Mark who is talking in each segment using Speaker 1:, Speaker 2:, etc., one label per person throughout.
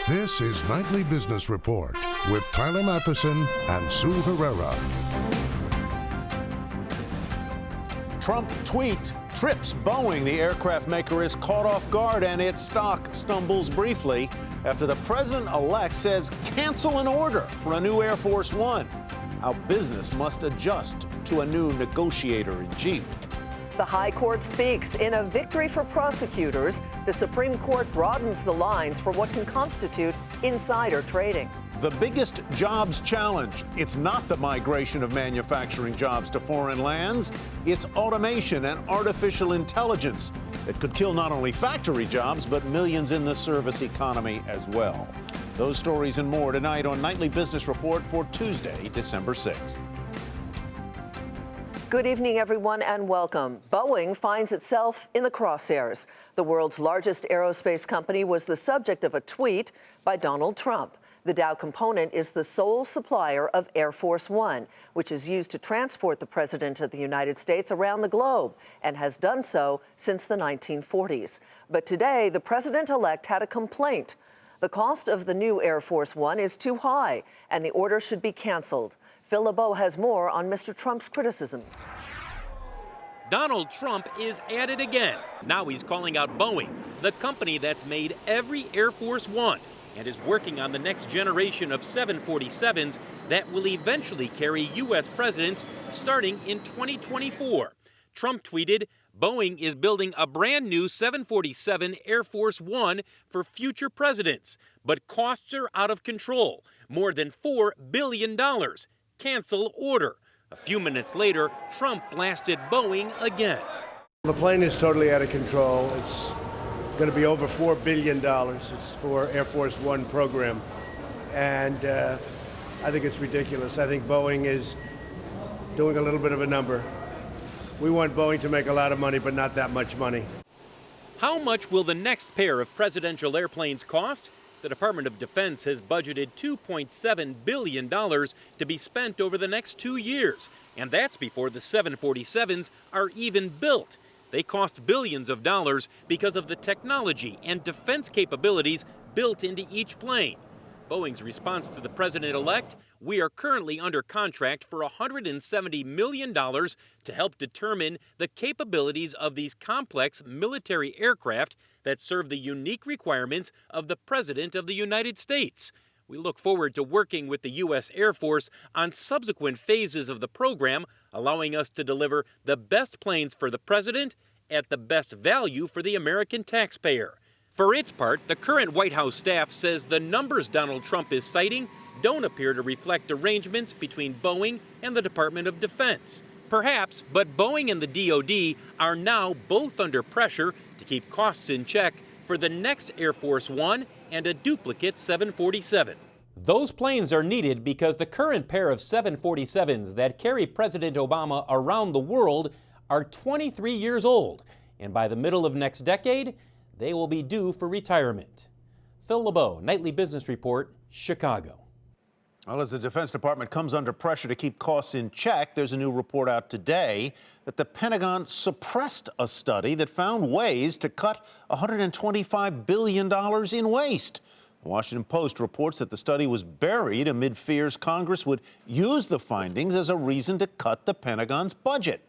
Speaker 1: This is Nightly Business Report with Tyler Matheson and Sue Herrera.
Speaker 2: Trump tweet trips Boeing. The aircraft maker is caught off guard and its stock stumbles briefly after the president-elect says cancel an order for a new Air Force One. How business must adjust to a new negotiator-in-chief.
Speaker 3: The High Court speaks. In a victory for prosecutors, the Supreme Court broadens the lines for what can constitute insider trading.
Speaker 2: The biggest jobs challenge. It's not the migration of manufacturing jobs to foreign lands. It's automation and artificial intelligence that could kill not only factory jobs, but millions in the service economy as well. Those stories and more tonight on Nightly Business Report for Tuesday, December 6th.
Speaker 3: Good evening, everyone, and welcome. Boeing finds itself in the crosshairs. The world's largest aerospace company was the subject of a tweet by Donald Trump. The Dow component is the sole supplier of Air Force One, which is used to transport the President of the United States around the globe and has done so since the 1940s. But today, the president-elect had a complaint. The cost of the new Air Force One is too high, and the order should be canceled. Phil LeBeau has more on Mr. Trump's criticisms.
Speaker 4: Donald Trump is at it again. Now he's calling out Boeing, the company that's made every Air Force One and is working on the next generation of 747s that will eventually carry U.S. presidents starting in 2024. Trump tweeted, Boeing is building a brand new 747 Air Force One for future presidents, but costs are out of control, more than $4 billion. Cancel order. A few minutes later, Trump blasted Boeing again.
Speaker 5: The plane is totally out of control. It's going to be over $4 billion. It's for Air Force One program. And I think it's ridiculous. I think Boeing is doing a little bit of a number. We want Boeing to make a lot of money, but not that much money.
Speaker 4: How much will the next pair of presidential airplanes cost? The Department of Defense has budgeted $2.7 billion to be spent over the next 2 years. And that's before the 747s are even built. They cost billions of dollars because of the technology and defense capabilities built into each plane. Boeing's response to the president-elect, we are currently under contract for $170 million to help determine the capabilities of these complex military aircraft that serve the unique requirements of the President of the United States. We look forward to working with the U.S. Air Force on subsequent phases of the program, allowing us to deliver the best planes for the President at the best value for the American taxpayer. For its part, the current White House staff says the numbers Donald Trump is citing don't appear to reflect arrangements between Boeing and the Department of Defense. Perhaps, but Boeing and the DoD are now both under pressure to keep costs in check for the next Air Force One and a duplicate 747. Those planes are needed because the current pair of 747s that carry President Obama around the world are 23 years old, and by the middle of next decade, they will be due for retirement. Phil LeBeau, Nightly Business Report, Chicago.
Speaker 2: Well, as the Defense Department comes under pressure to keep costs in check, there's a new report out today that the Pentagon suppressed a study that found ways to cut $125 billion in waste. The Washington Post reports that the study was buried amid fears Congress would use the findings as a reason to cut the Pentagon's budget.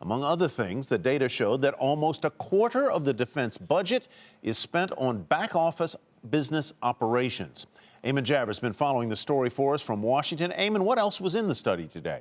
Speaker 2: Among other things, the data showed that almost a quarter of the defense budget is spent on back-office business operations. Eamon Javers has been following the story for us from Washington. Eamon, what else was in the study today?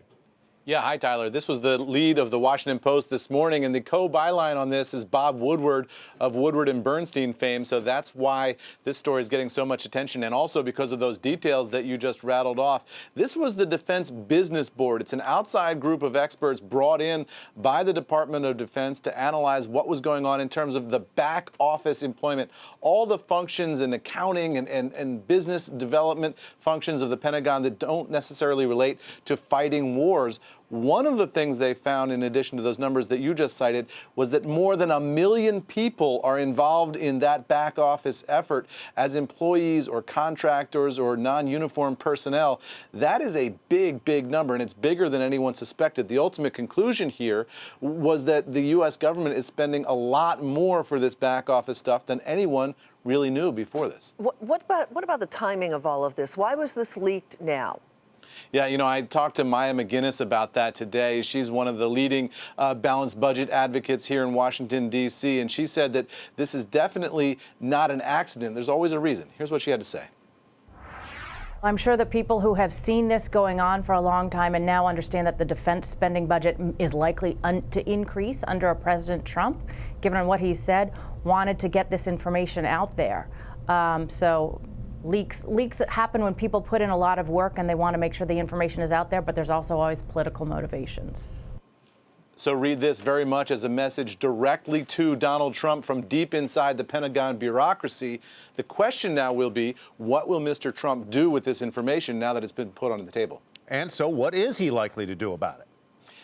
Speaker 6: Yeah, hi, Tyler. This was the lead of the Washington Post this morning, and the co-byline on this is Bob Woodward of Woodward and Bernstein fame, so that's why this story is getting so much attention, and also because of those details that you just rattled off. This was the Defense Business Board. It's an outside group of experts brought in by the Department of Defense to analyze what was going on in terms of the back office employment, all the functions and accounting and business development functions of the Pentagon that don't necessarily relate to fighting wars. One of the things they found, in addition to those numbers that you just cited, was that more than 1 million people are involved in that back office effort as employees or contractors or non-uniform personnel. That is a big, big number, and it's bigger than anyone suspected. The ultimate conclusion here was that the U.S. government is spending a lot more for this back office stuff than anyone really knew before this.
Speaker 3: What about the timing of all of this? Why was this leaked now?
Speaker 6: Yeah, I talked to Maya McGinnis about that today. She's one of the leading balanced budget advocates here in Washington, D.C., and she said that this is definitely not an accident. There's always a reason. Here's what she had to say.
Speaker 7: I'm sure that people who have seen this going on for a long time and now understand that the defense spending budget is likely to increase under a President Trump, given what he said, wanted to get this information out there. So leaks happen when people put in a lot of work and they want to make sure the information is out there, but there's also always political motivations.
Speaker 6: So read this very much as a message directly to Donald Trump from deep inside the Pentagon bureaucracy. The question now will be, what will Mr. Trump do with this information now that it's been put on the table?
Speaker 2: And so what is he likely to do about it?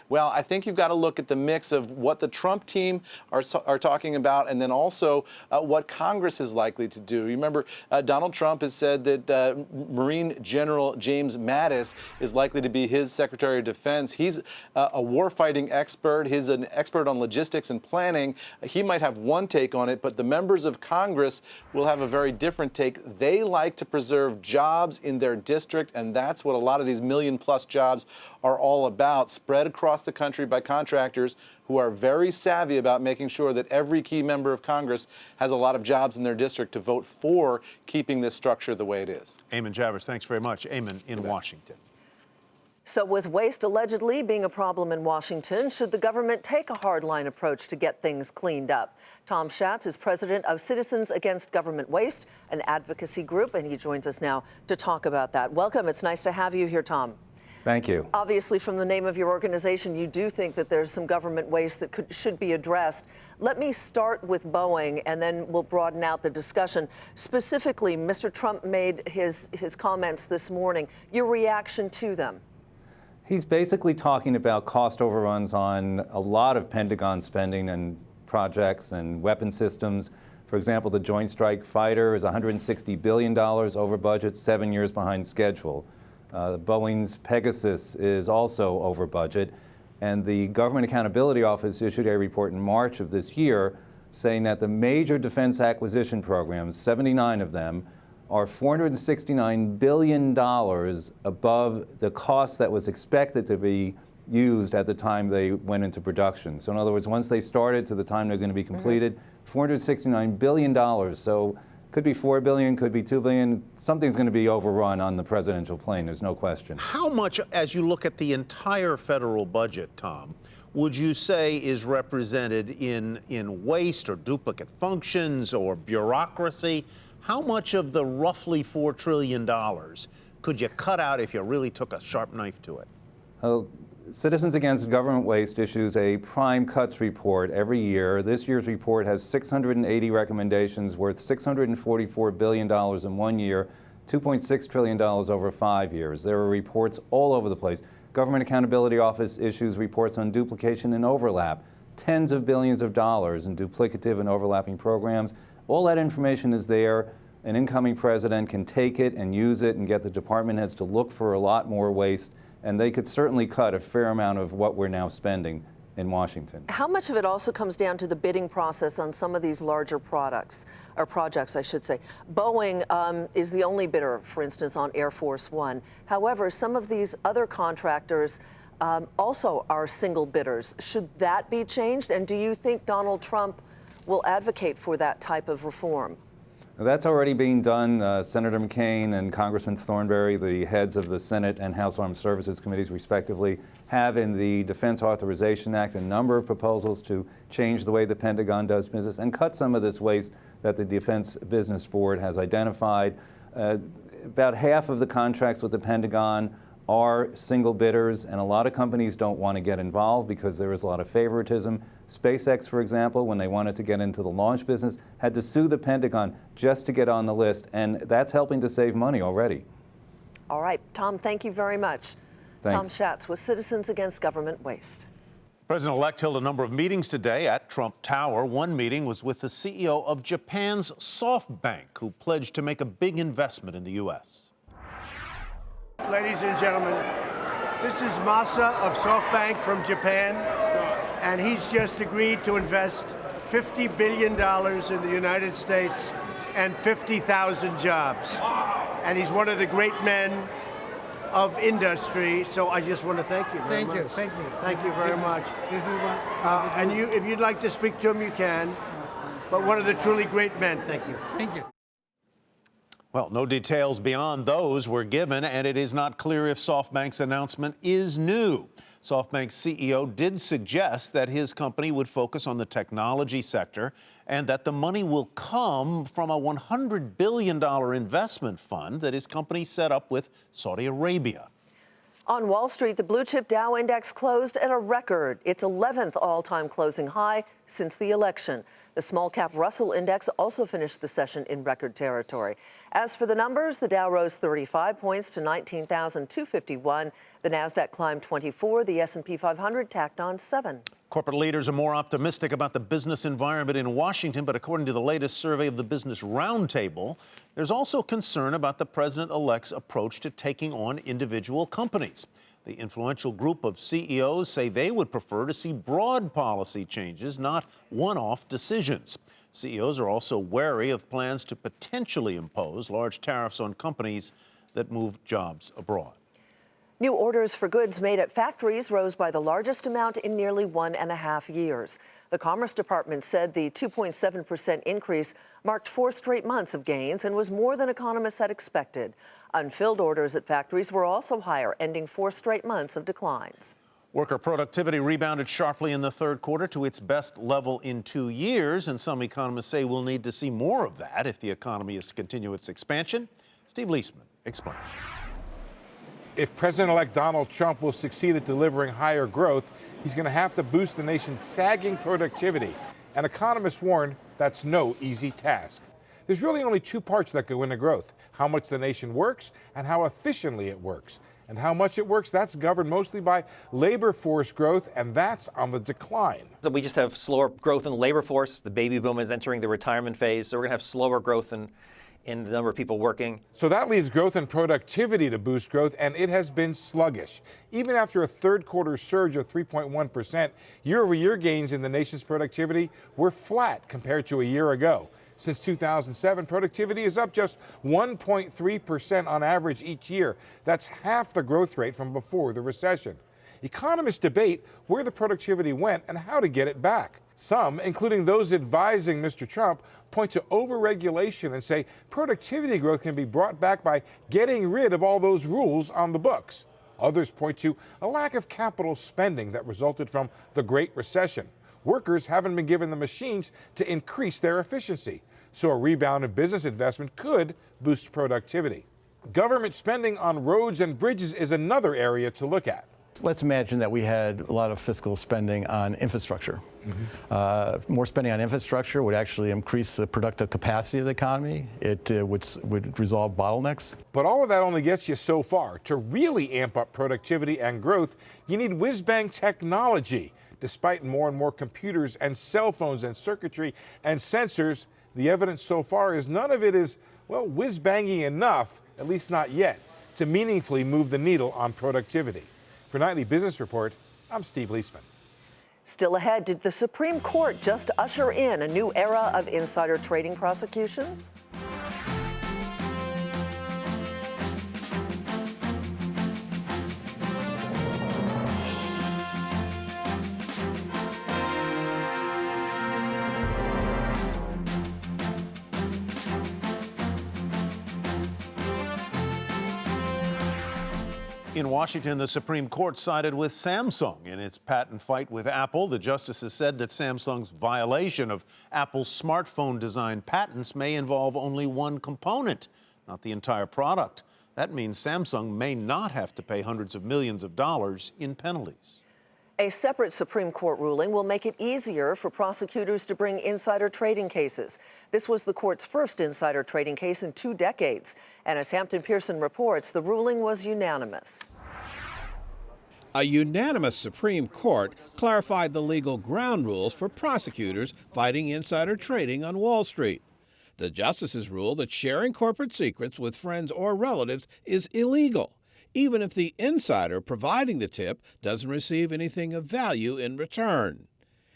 Speaker 6: Well, I think you've got to look at the mix of what the Trump team are talking about, and then also what Congress is likely to do. Remember, Donald Trump has said that Marine General James Mattis is likely to be his Secretary of Defense. He's a warfighting expert. He's an expert on logistics and planning. He might have one take on it, but the members of Congress will have a very different take. They like to preserve jobs in their district, and that's what a lot of these million-plus jobs are all about, spread across the country by contractors who are very savvy about making sure that every key member of Congress has a lot of jobs in their district to vote for keeping this structure the way it is.
Speaker 2: Eamon Javers, thanks very much. Eamon in Washington.
Speaker 3: So with waste allegedly being a problem in Washington, should the government take a hardline approach to get things cleaned up? Tom Schatz is president of Citizens Against Government Waste, an advocacy group, and he joins us now to talk about that. Welcome. It's nice to have you here, Tom.
Speaker 8: Thank you.
Speaker 3: Obviously, from the name of your organization, you do think that there's some government waste that should be addressed. Let me start with Boeing, and then we'll broaden out the discussion. Specifically, Mr. Trump made his comments this morning. Your reaction to them?
Speaker 8: He's basically talking about cost overruns on a lot of Pentagon spending and projects and weapon systems. For example, the Joint Strike Fighter is $160 billion over budget, 7 years behind schedule. Boeing's Pegasus is also over budget, and the Government Accountability Office issued a report in March of this year saying that the major defense acquisition programs, 79 of them, are $469 billion above the cost that was expected to be used at the time they went into production. So in other words, once they started to the time they're going to be completed, $469 billion. So could be $4 billion, could be $2 billion. Something's going to be overrun on the presidential plane, there's no question.
Speaker 2: How much, as you look at the entire federal budget, Tom, would you say is represented in waste or duplicate functions or bureaucracy? How much of the roughly $4 trillion could you cut out if you really took a sharp knife to it?
Speaker 8: Citizens Against Government Waste issues a prime cuts report every year. This year's report has 680 recommendations worth $644 billion in 1 year, $2.6 trillion over 5 years. There are reports all over the place. Government Accountability Office issues reports on duplication and overlap, tens of billions of dollars in duplicative and overlapping programs. All that information is there. An incoming president can take it and use it and get the department heads to look for a lot more waste, and they could certainly cut a fair amount of what we're now spending in Washington.
Speaker 3: How much of it also comes down to the bidding process on some of these larger projects, I should say? Boeing is the only bidder, for instance, on Air Force One. However, some of these other contractors also are single bidders. Should that be changed? And do you think Donald Trump will advocate for that type of reform?
Speaker 8: That's already being done. Senator McCain and Congressman Thornberry, the heads of the Senate and House Armed Services Committees respectively, have in the Defense Authorization Act a number of proposals to change the way the Pentagon does business and cut some of this waste that the Defense Business Board has identified. About half of the contracts with the Pentagon are single bidders, and a lot of companies don't want to get involved because there is a lot of favoritism. SpaceX, for example, when they wanted to get into the launch business, had to sue the Pentagon just to get on the list, and that's helping to save money already.
Speaker 3: All right, Tom, thank you very much.
Speaker 8: Thanks.
Speaker 3: Tom Schatz with Citizens Against Government Waste.
Speaker 2: President-elect held a number of meetings today at Trump Tower. One meeting was with the CEO of Japan's SoftBank, who pledged to make a big investment in the U.S.
Speaker 5: Ladies and gentlemen, this is Masa of SoftBank from Japan, and he's just agreed to invest $50 billion in the United States and 50,000 jobs. And he's one of the great men of industry, so I just want to thank you very much.
Speaker 9: Thank you.
Speaker 5: Thank you very much.
Speaker 9: This is one.
Speaker 5: And you, if you'd like to speak to him, you can. But one of the truly great men. Thank you.
Speaker 9: Thank you.
Speaker 2: Well, no details beyond those were given, and it is not clear if SoftBank's announcement is new. SoftBank's CEO did suggest that his company would focus on the technology sector and that the money will come from a $100 billion investment fund that his company set up with Saudi Arabia.
Speaker 3: On Wall Street, the blue chip Dow index closed at a record, its 11th all-time closing high since the election. The small cap Russell index also finished the session in record territory. As for the numbers, the Dow rose 35 points to 19,251. The Nasdaq climbed 24. The S&P 500 tacked on 7.
Speaker 2: Corporate leaders are more optimistic about the business environment in Washington, but according to the latest survey of the Business Roundtable, there's also concern about the president-elect's approach to taking on individual companies. The influential group of CEOs say they would prefer to see broad policy changes, not one-off decisions. CEOs are also wary of plans to potentially impose large tariffs on companies that move jobs abroad.
Speaker 3: New orders for goods made at factories rose by the largest amount in nearly 1.5 years. The Commerce Department said the 2.7% increase marked 4 straight months of gains and was more than economists had expected. Unfilled orders at factories were also higher, ending 4 straight months of declines.
Speaker 2: Worker productivity rebounded sharply in the third quarter to its best level in 2 years, and some economists say we'll need to see more of that if the economy is to continue its expansion. Steve Leisman explains.
Speaker 10: If President-elect Donald Trump will succeed at delivering higher growth, he's going to have to boost the nation's sagging productivity. And economists warn that's no easy task. There's really only 2 parts that go into growth: how much the nation works and how efficiently it works. And how much it works, that's governed mostly by labor force growth, and that's on the decline.
Speaker 11: So we just have slower growth in the labor force. The baby boom is entering the retirement phase, so we're going to have slower growth in the number of people working.
Speaker 10: So that leaves growth and productivity to boost growth, and it has been sluggish. Even after a third quarter surge of 3.1%, year-over-year gains in the nation's productivity were flat compared to a year ago. Since 2007, productivity is up just 1.3% on average each year. That's half the growth rate from before the recession. Economists debate where the productivity went and how to get it back. Some, including those advising Mr. Trump, point to overregulation and say productivity growth can be brought back by getting rid of all those rules on the books. Others point to a lack of capital spending that resulted from the Great Recession. Workers haven't been given the machines to increase their efficiency, so a rebound in business investment could boost productivity. Government spending on roads and bridges is another area to look at.
Speaker 12: Let's imagine that we had a lot of fiscal spending on infrastructure. More spending on infrastructure would actually increase the productive capacity of the economy. It would resolve bottlenecks.
Speaker 10: But all of that only gets you so far. To really amp up productivity and growth, you need whiz-bang technology. Despite more and more computers and cell phones and circuitry and sensors, the evidence so far is none of it is, well, whiz-banging enough, at least not yet, to meaningfully move the needle on productivity. For Nightly Business Report, I'm Steve Leisman.
Speaker 3: Still ahead, did the Supreme Court just usher in a new era of insider trading prosecutions?
Speaker 2: In Washington, the Supreme Court sided with Samsung in its patent fight with Apple. The justices said that Samsung's violation of Apple's smartphone design patents may involve only one component, not the entire product. That means Samsung may not have to pay hundreds of millions of dollars in penalties.
Speaker 3: A separate Supreme Court ruling will make it easier for prosecutors to bring insider trading cases. This was the court's first insider trading case in 2 decades. And as Hampton Pearson reports, the ruling was unanimous.
Speaker 9: A unanimous Supreme Court clarified the legal ground rules for prosecutors fighting insider trading on Wall Street. The justices ruled that sharing corporate secrets with friends or relatives is illegal, even if the insider providing the tip doesn't receive anything of value in return,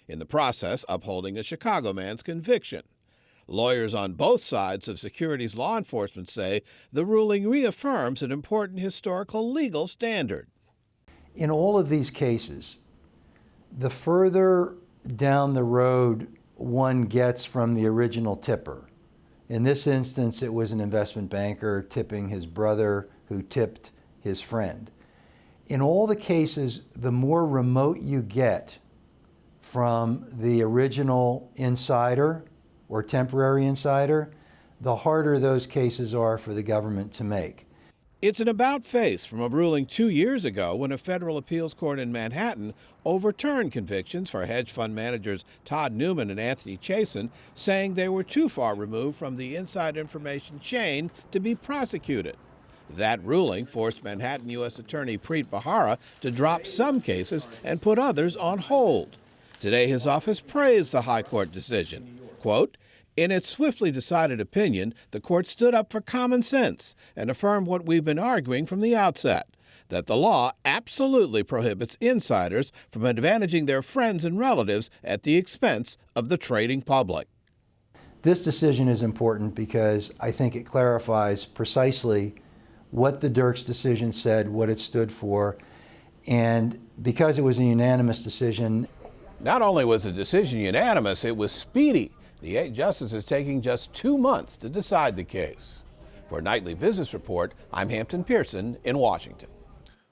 Speaker 9: in the process upholding a Chicago man's conviction. Lawyers on both sides of securities law enforcement say the ruling reaffirms an important historical legal standard.
Speaker 13: In all of these cases, the further down the road one gets from the original tipper, in this instance it was an investment banker tipping his brother who tipped his friend. In all the cases, the more remote you get from the original insider or temporary insider, the harder those cases are for the government to make.
Speaker 9: It's an about-face from a ruling 2 years ago when a federal appeals court in Manhattan overturned convictions for hedge fund managers Todd Newman and Anthony Chasen, saying they were too far removed from the inside information chain to be prosecuted. That ruling forced Manhattan U.S. Attorney Preet Bharara to drop some cases and put others on hold. Today, his office praised the high court decision. Quote, "In its swiftly decided opinion, the court stood up for common sense and affirmed what we've been arguing from the outset, that the law absolutely prohibits insiders from advantaging their friends and relatives at the expense of the trading public."
Speaker 13: This decision is important because I think it clarifies precisely what the Dirks decision said, what it stood for, and because it was a unanimous decision.
Speaker 9: Not only was the decision unanimous, it was speedy. The 8 justices taking just 2 months to decide the case. For Nightly Business Report, I'm Hampton Pearson in Washington.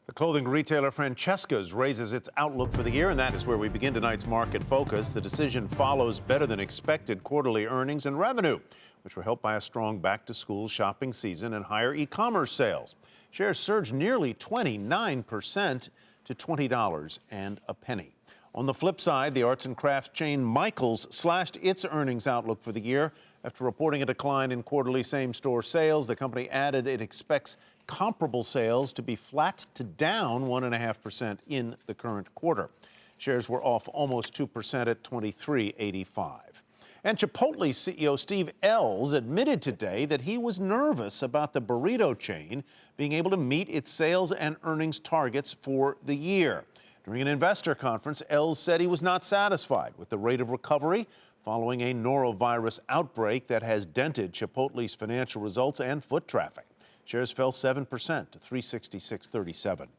Speaker 2: The clothing retailer Francesca's raises its outlook for the year, and that is where we begin tonight's market focus. The decision follows better than expected quarterly earnings and revenue, which were helped by a strong back-to-school shopping season and higher e-commerce sales. Shares surged nearly 29% to $20 and a penny. On the flip side, the arts and crafts chain Michaels slashed its earnings outlook for the year. After reporting a decline in quarterly same-store sales, the company added it expects comparable sales to be flat to down 1.5% in the current quarter. Shares were off almost 2% at $23.85. And Chipotle's CEO Steve Ells admitted today that he was nervous about the burrito chain being able to meet its sales and earnings targets for the year. During an investor conference, Ells said he was not satisfied with the rate of recovery following a norovirus outbreak that has dented Chipotle's financial results and foot traffic. Shares fell 7% to $366.37.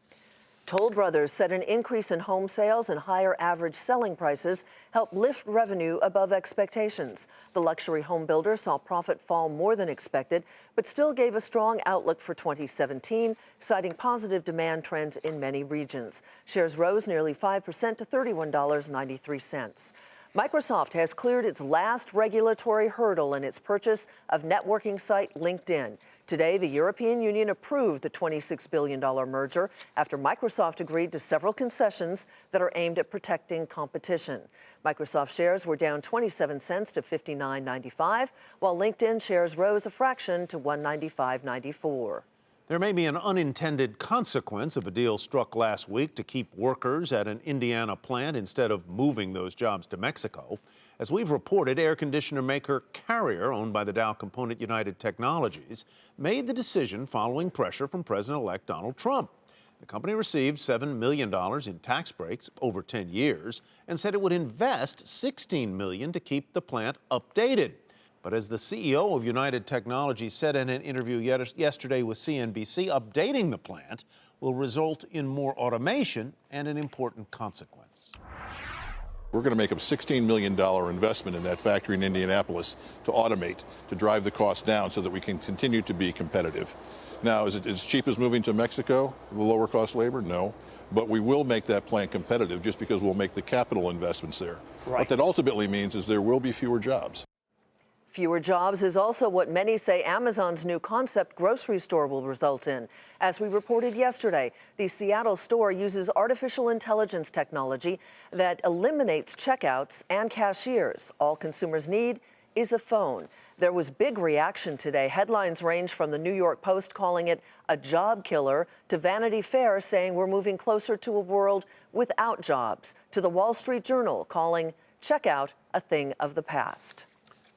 Speaker 3: Toll Brothers said an increase in home sales and higher average selling prices helped lift revenue above expectations. The luxury home builder saw profit fall more than expected, but still gave a strong outlook for 2017, citing positive demand trends in many regions. Shares rose nearly 5% to $31.93. Microsoft has cleared its last regulatory hurdle in its purchase of networking site LinkedIn. Today, the European Union approved the $26 billion merger after Microsoft agreed to several concessions that are aimed at protecting competition. Microsoft shares were down 27 cents to $59.95, while LinkedIn shares rose a fraction to $195.94.
Speaker 2: There may be an unintended consequence of a deal struck last week to keep workers at an Indiana plant instead of moving those jobs to Mexico. As we've reported, air conditioner maker Carrier, owned by the Dow component United Technologies, made the decision following pressure from President-elect Donald Trump. The company received $7 million in tax breaks over 10 years and said it would invest $16 million to keep the plant updated. But as the CEO of United Technologies said in an interview yesterday with CNBC, updating the plant will result in more automation and an important consequence.
Speaker 14: We're going to make a $16 million investment in that factory in Indianapolis to automate, to drive the cost down so that we can continue to be competitive. Now, is it as cheap as moving to Mexico, the lower cost labor? No. But we will make that plant competitive just because we'll make the capital investments there. Right. What that ultimately means is there will be fewer jobs.
Speaker 3: Fewer jobs is also what many say Amazon's new concept grocery store will result in. As we reported yesterday, the Seattle store uses artificial intelligence technology that eliminates checkouts and cashiers. All consumers need is a phone. There was big reaction today. Headlines range from the New York Post calling it a job killer to Vanity Fair saying we're moving closer to a world without jobs, to the Wall Street Journal calling checkout a thing of the past.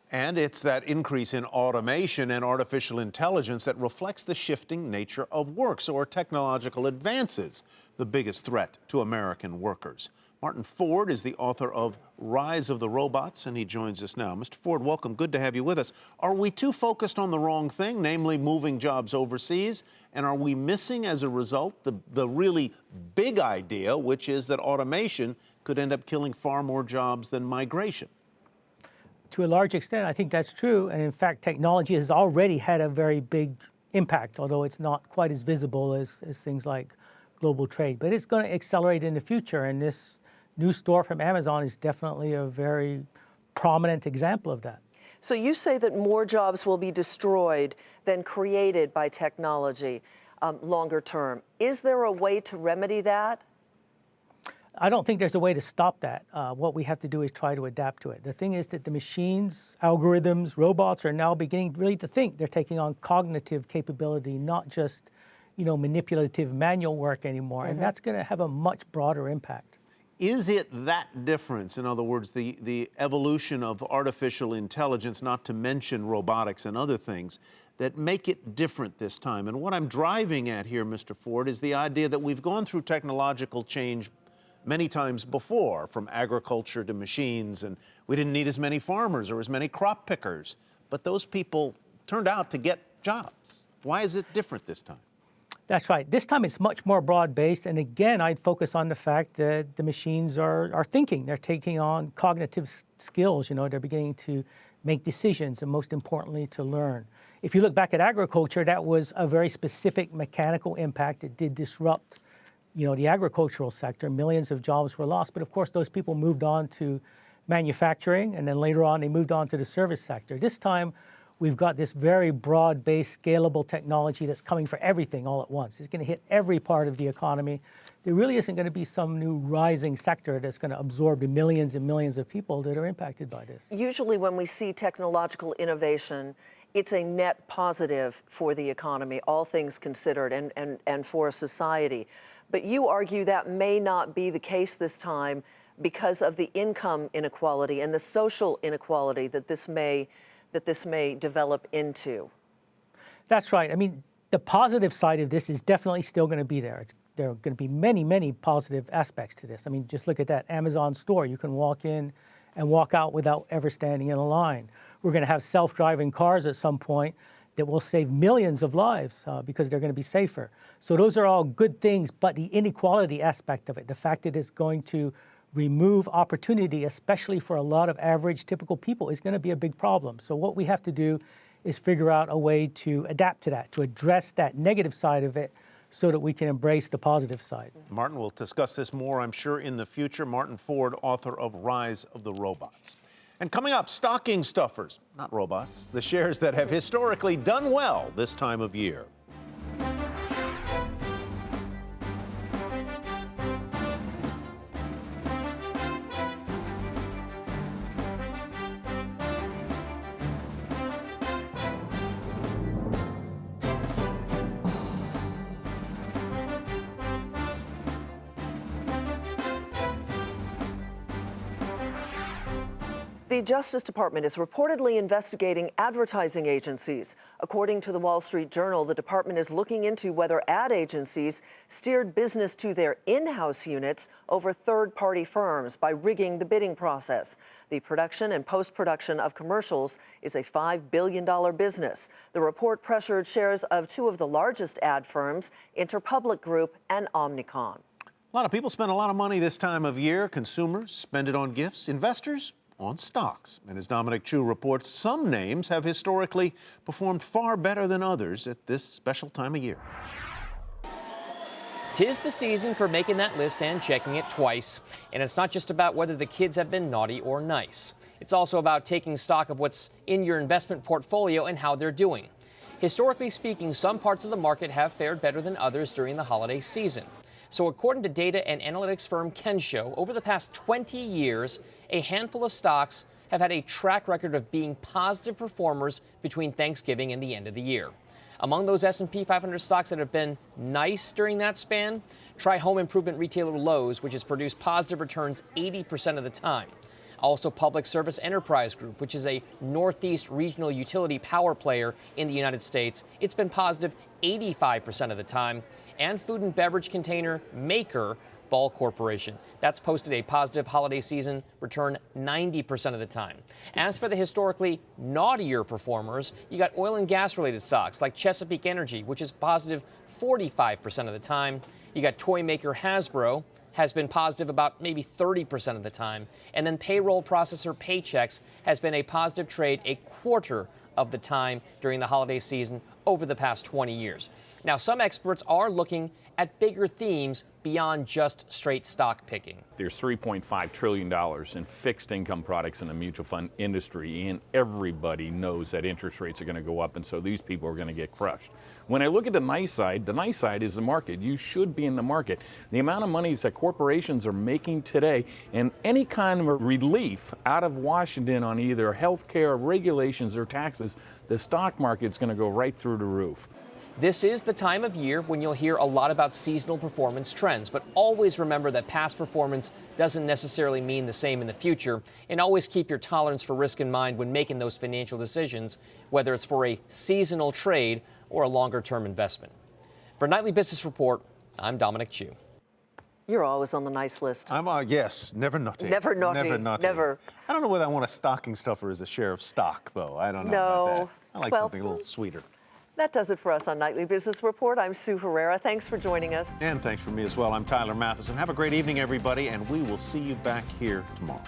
Speaker 2: And it's that increase in automation and artificial intelligence that reflects the shifting nature of work. So are technological advances the biggest threat to American workers? Martin Ford is the author of Rise of the Robots, and he joins us now. Mr. Ford, welcome. Good to have you with us. Are we too focused on the wrong thing, namely moving jobs overseas? And are we missing, as a result, the really big idea, which is that automation could end up killing far more jobs than migration?
Speaker 15: To a large extent, I think that's true. And in fact, technology has already had a very big impact, although it's not quite as visible as things like global trade. But it's going to accelerate in the future. And this new store from Amazon is definitely a very prominent example of that.
Speaker 3: So you say that more jobs will be destroyed than created by technology longer term. Is there a way to remedy that?
Speaker 15: I don't think there's a way to stop that. What we have to do is try to adapt to it. The thing is that the machines, algorithms, robots are now beginning really to think. They're taking on cognitive capability, not just, manipulative manual work anymore. And that's going to have a much broader impact.
Speaker 2: Is it that difference, in other words, the evolution of artificial intelligence, not to mention robotics and other things, that make it different this time? And what I'm driving at here, Mr. Ford, is the idea that we've gone through technological change many times before, from agriculture to machines, and we didn't need as many farmers or as many crop pickers. But those people turned out to get jobs. Why is it different this time?
Speaker 15: That's right. This time it's much more broad-based. And again, I'd focus on the fact that the machines are thinking. They're taking on cognitive skills. They're beginning to make decisions and, most importantly, to learn. If you look back at agriculture, that was a very specific mechanical impact. It did disrupt the agricultural sector. Millions of jobs were lost. But of course, those people moved on to manufacturing, and then later on, they moved on to the service sector. This time, we've got this very broad-based, scalable technology that's coming for everything all at once. It's going to hit every part of the economy. There really isn't going to be some new rising sector that's going to absorb the millions and millions of people that are impacted by this.
Speaker 3: Usually when we see technological innovation, it's a net positive for the economy, all things considered, and for society. But you argue that may not be the case this time because of the income inequality and the social inequality that this may develop into.
Speaker 15: That's right. I mean, the positive side of this is definitely still going to be there. There are going to be many, many positive aspects to this. I mean, just look at that Amazon store. You can walk in and walk out without ever standing in a line. We're going to have self-driving cars at some point that will save millions of lives because they're going to be safer. So those are all good things, but the inequality aspect of it, the fact that it's going to remove opportunity, especially for a lot of average, typical people, is going to be a big problem. So what we have to do is figure out a way to adapt to that, to address that negative side of it so that we can embrace the positive side.
Speaker 2: Martin, we'll discuss this more, I'm sure, in the future. Martin Ford, author of Rise of the Robots. And coming up, stocking stuffers, not robots, the shares that have historically done well this time of year.
Speaker 3: The Justice Department is reportedly investigating advertising agencies. According to the Wall Street Journal, the department is looking into whether ad agencies steered business to their in-house units over third-party firms by rigging the bidding process. The production and post-production of commercials is a $5 billion business. The report pressured shares of two of the largest ad firms, Interpublic Group and Omnicom.
Speaker 2: A lot of people spend a lot of money this time of year. Consumers spend it on gifts, investors on stocks. And as Dominic Chu reports, some names have historically performed far better than others at this special time of year.
Speaker 16: 'Tis the season for making that list and checking it twice. And it's not just about whether the kids have been naughty or nice. It's also about taking stock of what's in your investment portfolio and how they're doing. Historically speaking, some parts of the market have fared better than others during the holiday season. So according to data and analytics firm Kensho, over the past 20 years, a handful of stocks have had a track record of being positive performers between Thanksgiving and the end of the year. Among those S&P 500 stocks that have been nice during that span, try home improvement retailer Lowe's, which has produced positive returns 80% of the time. Also, Public Service Enterprise Group, which is a Northeast regional utility power player in the United States. It's been positive 85% of the time. And food and beverage container maker Ball Corporation. That's posted a positive holiday season return 90% of the time. As for the historically naughtier performers, you got oil and gas related stocks like Chesapeake Energy, which is positive 45% of the time. You got toy maker Hasbro, has been positive about maybe 30% of the time. And then payroll processor Paychex has been a positive trade a quarter of the time during the holiday season over the past 20 years. Now, some experts are looking at bigger themes beyond just straight stock picking.
Speaker 17: There's $3.5 trillion in fixed income products in the mutual fund industry, and everybody knows that interest rates are going to go up, and so these people are going to get crushed. When I look at the nice side is the market. You should be in the market. The amount of monies that corporations are making today, and any kind of relief out of Washington on either health care, regulations, or taxes, the stock market's going to go right through the roof.
Speaker 16: This is the time of year when you'll hear a lot about seasonal performance trends, but always remember that past performance doesn't necessarily mean the same in the future, and always keep your tolerance for risk in mind when making those financial decisions, whether it's for a seasonal trade or a longer-term investment. For Nightly Business Report, I'm Dominic Chu.
Speaker 3: You're always on the nice list.
Speaker 2: Yes, never naughty.
Speaker 3: Never naughty.
Speaker 2: Never naughty.
Speaker 3: Never.
Speaker 2: I don't know whether I want a stocking stuffer as a share of stock, though. I don't know about that. I like something a little sweeter.
Speaker 3: That does it for us on Nightly Business Report. I'm Sue Herrera. Thanks for joining us.
Speaker 2: And thanks from me as well. I'm Tyler Mathisen. Have a great evening, everybody, and we will see you back here tomorrow.